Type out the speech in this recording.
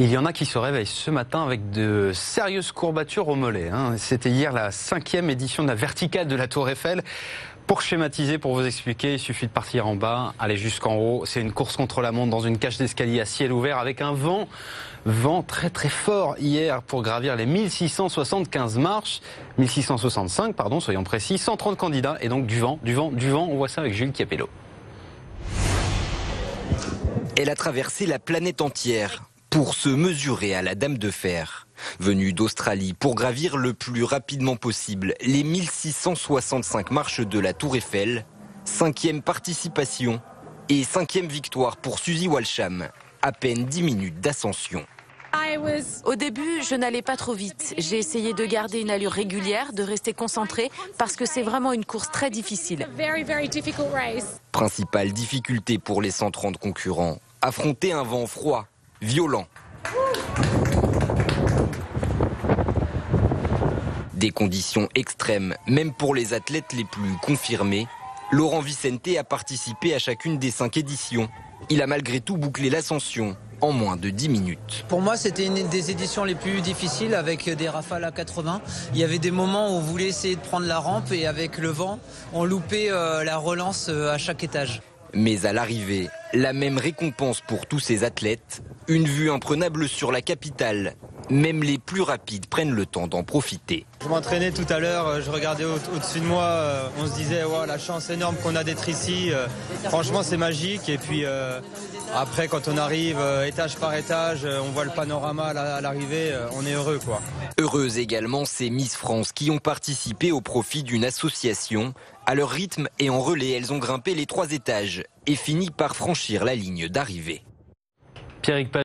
Il y en a qui se réveillent ce matin avec de sérieuses courbatures au mollet. C'était hier la 5e édition de la verticale de la Tour Eiffel. Pour schématiser, pour vous expliquer, il suffit de partir en bas, aller jusqu'en haut. C'est une course contre la montre dans une cage d'escalier à ciel ouvert avec un vent très très fort hier pour gravir les 1675 marches. 1665, pardon, soyons précis. 130 candidats et donc du vent. On voit ça avec Jules Chiapello. Elle a traversé la planète entière pour se mesurer à la Dame de Fer. Venue d'Australie pour gravir le plus rapidement possible les 1665 marches de la Tour Eiffel, 5e participation et 5e victoire pour Suzy Walsham, à peine 10 minutes d'ascension. Au début, je n'allais pas trop vite. J'ai essayé de garder une allure régulière, de rester concentrée, parce que c'est vraiment une course très difficile. Principale difficulté pour les 130 concurrents, affronter un vent froid, violent. Des conditions extrêmes, même pour les athlètes les plus confirmés. Laurent Vicente a participé à chacune des 5 éditions. Il a malgré tout bouclé l'ascension en moins de 10 minutes. Pour moi, c'était une des éditions les plus difficiles avec des rafales à 80. Il y avait des moments où on voulait essayer de prendre la rampe et avec le vent, on loupait la relance à chaque étage. Mais à l'arrivée, la même récompense pour tous ces athlètes, une vue imprenable sur la capitale. Même les plus rapides prennent le temps d'en profiter. Je m'entraînais tout à l'heure, je regardais au-dessus de moi, on se disait wow, la chance énorme qu'on a d'être ici. Franchement, c'est magique. Et puis après, quand on arrive étage par étage, on voit le panorama à l'arrivée, on est heureux, quoi. Heureuses également ces Miss France qui ont participé au profit d'une association. À leur rythme et en relais, elles ont grimpé les 3 étages et fini par franchir la ligne d'arrivée. Pierrick